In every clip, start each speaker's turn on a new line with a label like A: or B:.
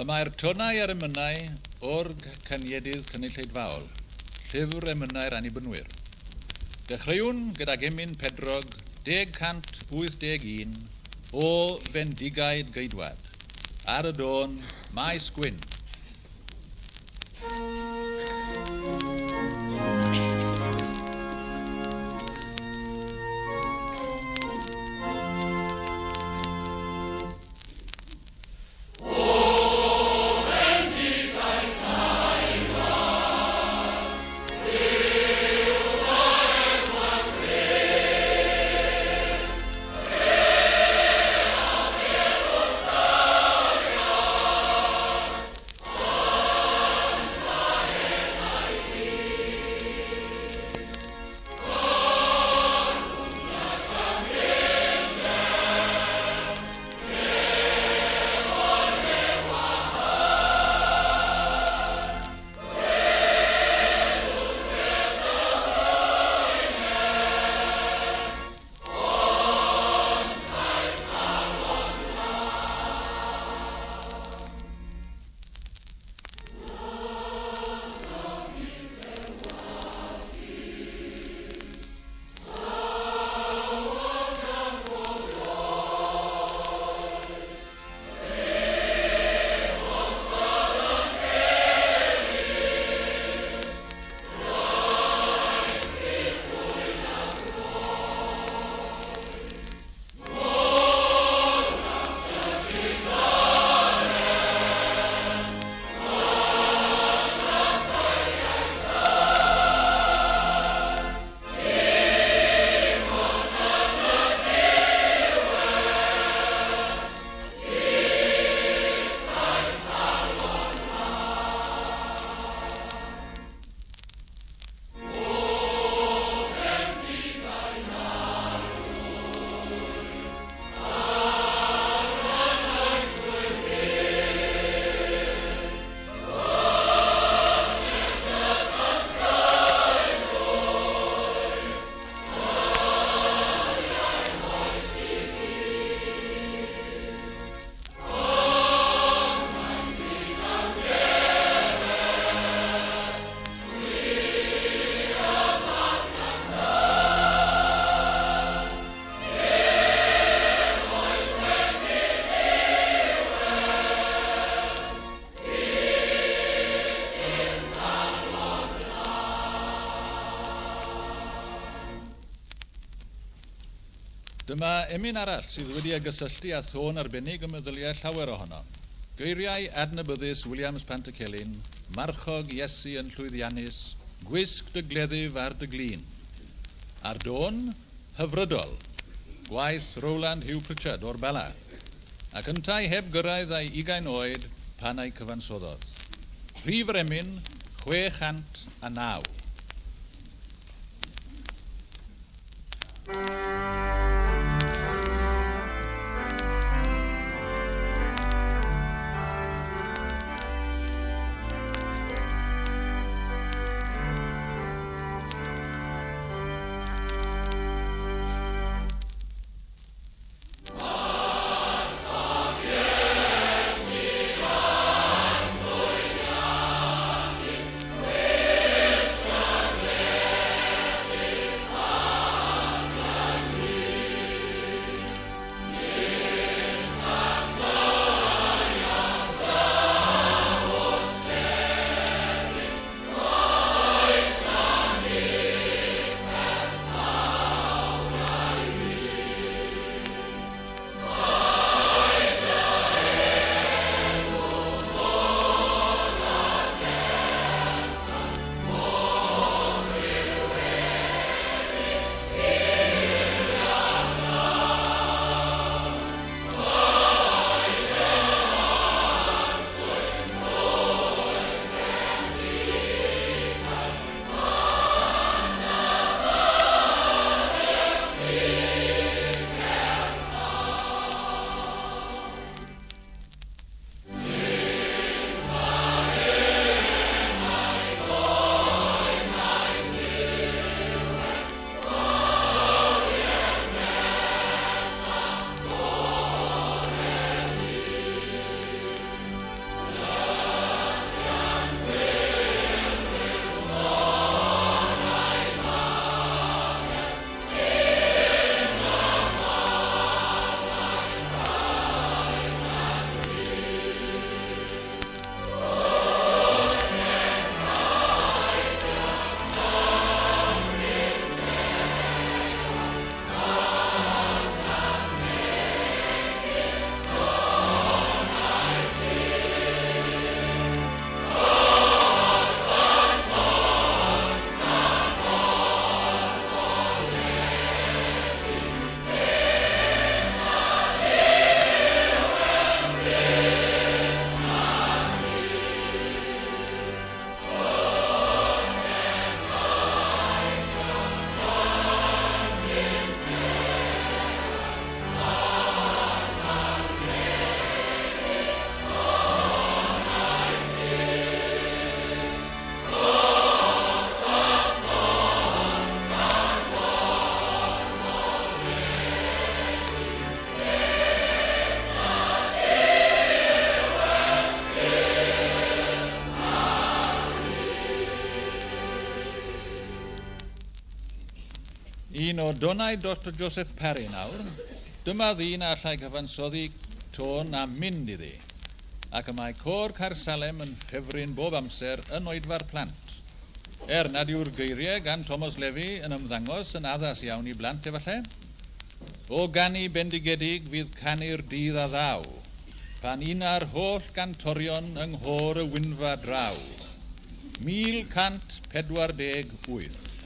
A: Mae'r tonau ar emynau o'r Caniedydd Cynulleidfaol, llyfr emynau'r annibynwyr. Dechreuwn gydag emyn pedrog 1081 o Fendigaid Geidwad. Ar y dôn, Maes Gwyn. Dyma emyn arall sydd wedi gysylltu â thôn arbennig y meddyliau llawer ohono. Geiriau adnabyddus Williams Pantycelyn, marchog Iesu yn llwyddiannus, gwisg dy gleddyf ar dy glin. Ar dôn, hyfrydol, gwaith Rowland Hugh Pritchard o'r Bala, ac yntau heb gyrraedd ei 20 oed pan ei cyfansoddodd. Rhif yr emyn, 609.
B: Yes,
A: Un o donau Dr Joseph Parry nawr, dyma ddyn a allai gyfansoddi tôn a mynd iddi, ac y mae Côr Caersalem yn ffefryn bob amser yn oedfa'r plant. Nad yw'r geiriau gan Thomas Levy yn ymddangos yn addas iawn I blant efallai, o ganu bendigedig fydd canu'r dydd a ddaw, pan una'r holl gantorion yng nghôr y Wynfa draw, 1148.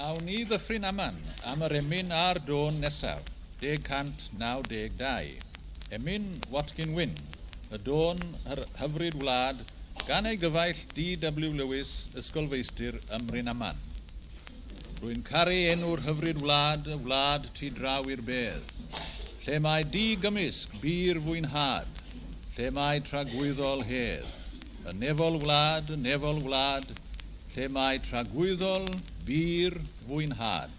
A: Awn ni ddyffryn aman am yr emyn a'r dôn nesaf, 1092. Emyn Watkin Wyn, y dôn hyfryd wlad, gan ei gyfaill D.W. Lewis, ysgolfeistir ym Mryn Aman. Rwy'n caru enw'r hyfryd wlad, y wlad tu draw i'r bedd, lle mae di-gymysg bir fwynhad, lle mae tragwyddol hedd. Y nefol wlad, lle mae tragwyddol bir fwynhad.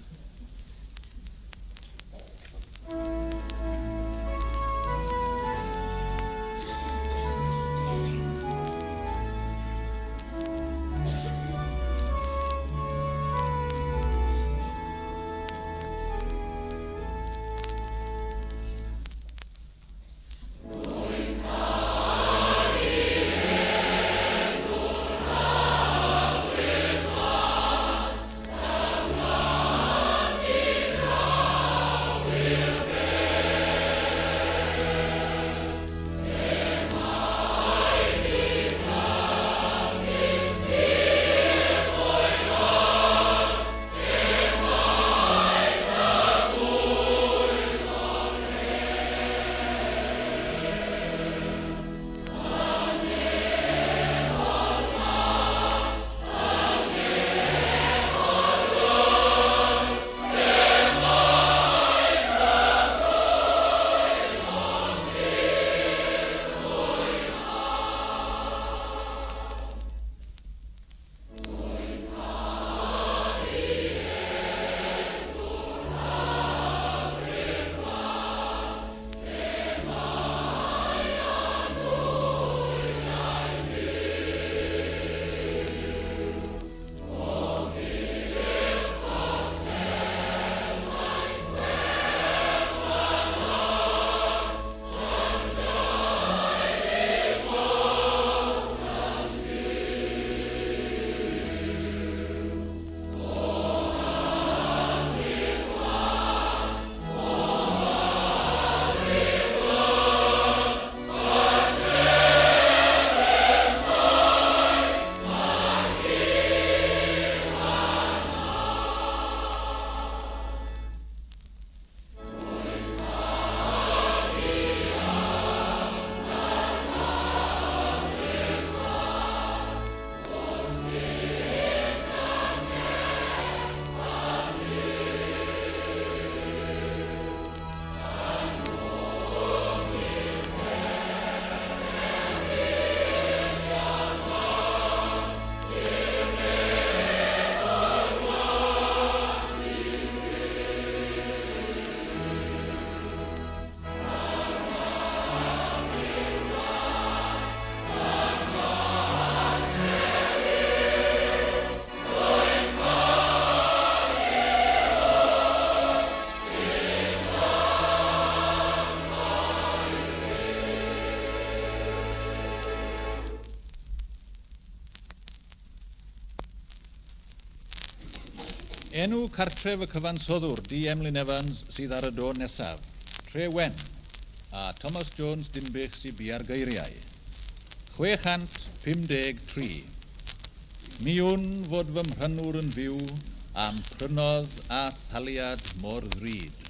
A: Enw cartref y cyfansoddwr D. Emlyn Evans sydd ar y dôn nesaf. Tre Wen a Thomas Jones Dinbych sydd bu ar geiriau. 653. Miwn fod fy mhrynwr yn fyw am prynodd a thaliad mor ddrud.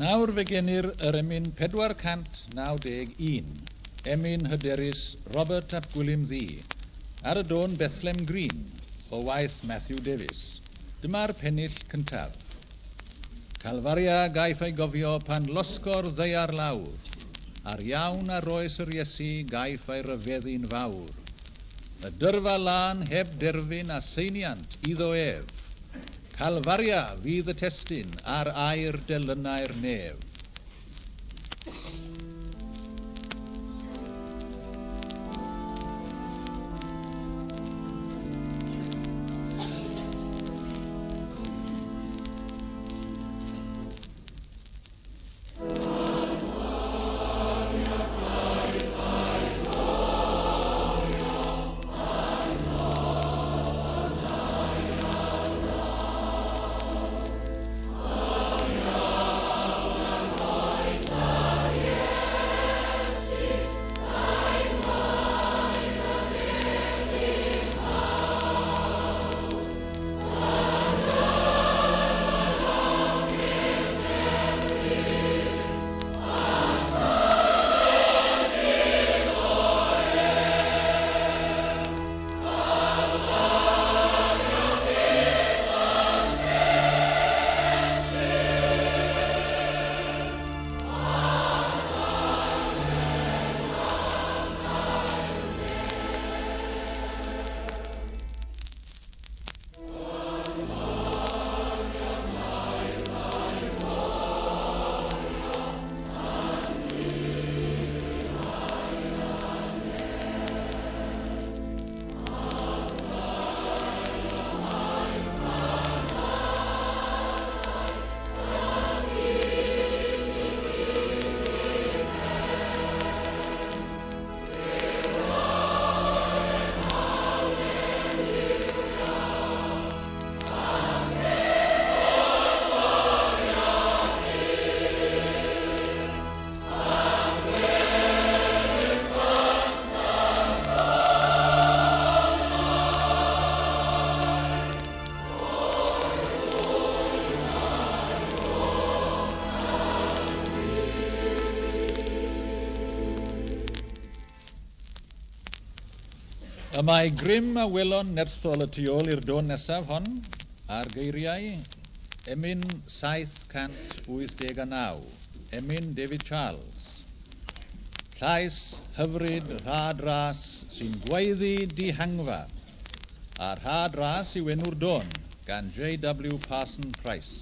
A: Nawr fe genir yr emyn 491, emyn hyderus Robert ap Gwilym Ddu, ar y dôn Bethlehem Green, o waith Matthew Davies. Dyma'r pennill cyntaf. Calfaria gaiff ei gofio pan losgor ddeiar lawr, ar iawn ar oes yr Iesu gaiff ei ryfeddu'n fawr. Y dyrfa lan heb derfyn a seiniant iddo ef, Calfaria fydd y testyn ar air delynau'r nef. Y mae grym a welon nerthol y tu ôl i'r dôn nesaf hon ar geiriau Emyn 789, Emyn David Charles. Llais hyfryd rhad ras sy'n gweiddi dihangfa, a rhad ras yw enw'r dôn gan J.W. Parson Price.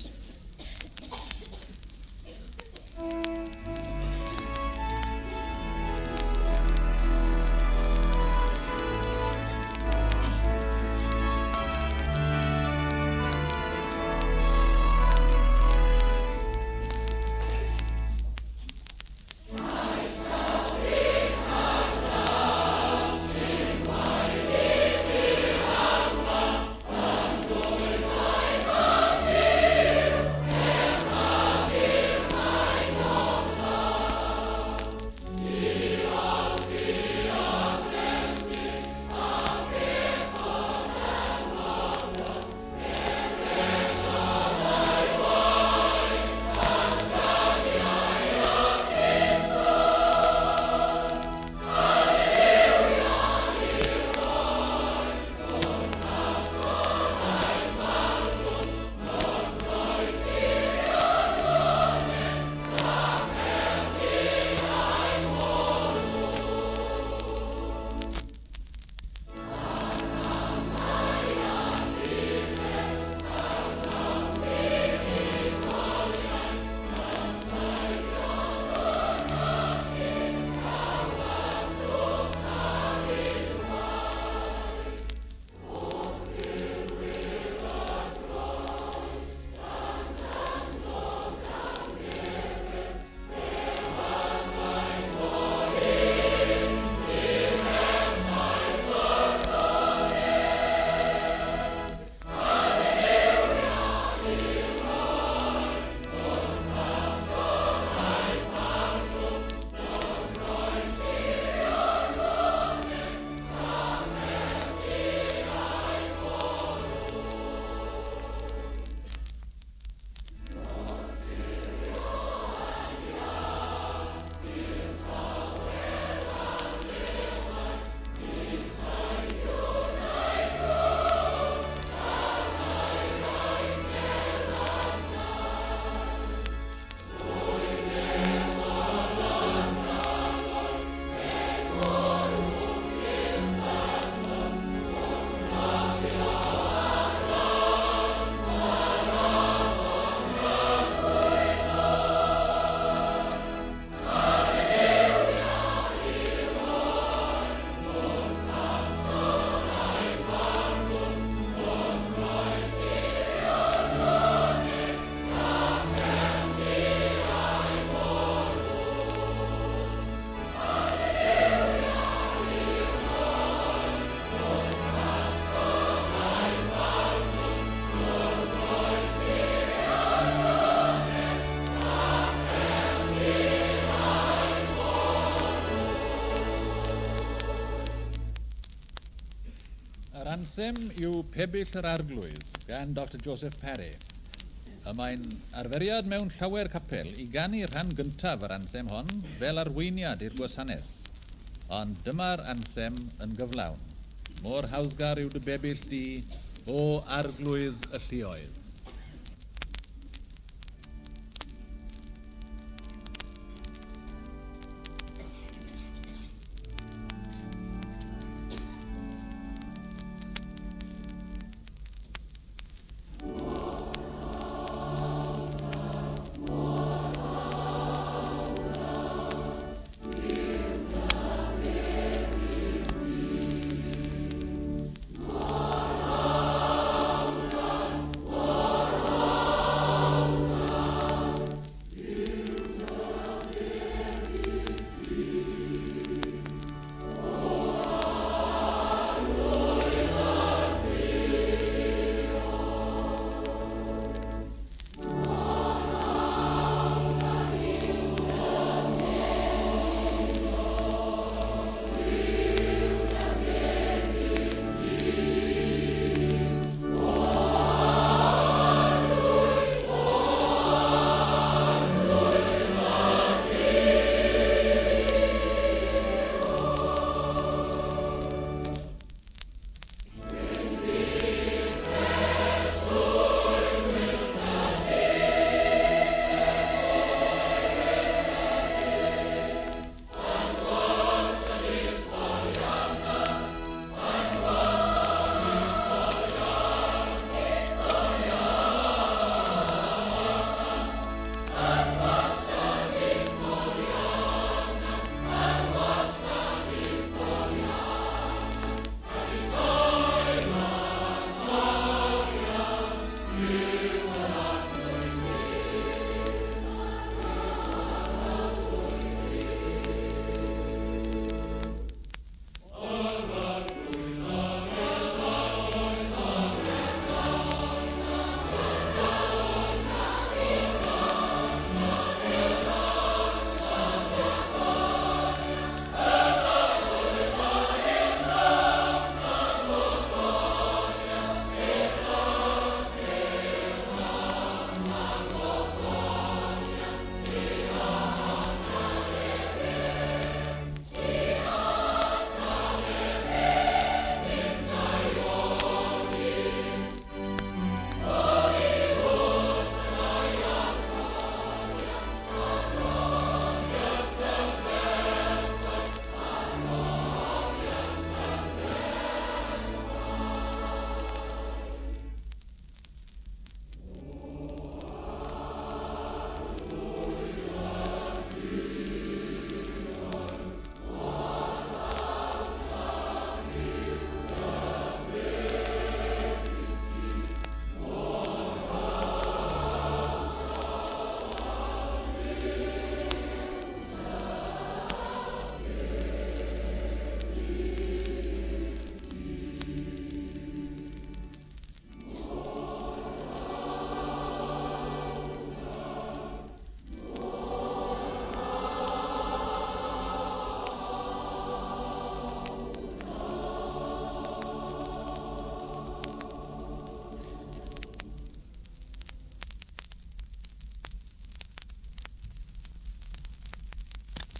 A: Anthem yw Pebyll yr Arglwydd gan Dr Joseph Parry. Y mae'n arferiad mewn llawer capel i ganu rhan gyntaf yr anthem hon fel arweiniad i'r gwasanaeth. Ond dyma'r anthem yn gyflawn. Mor hawddgar yw dy bebyll di o arglwydd y lluoedd.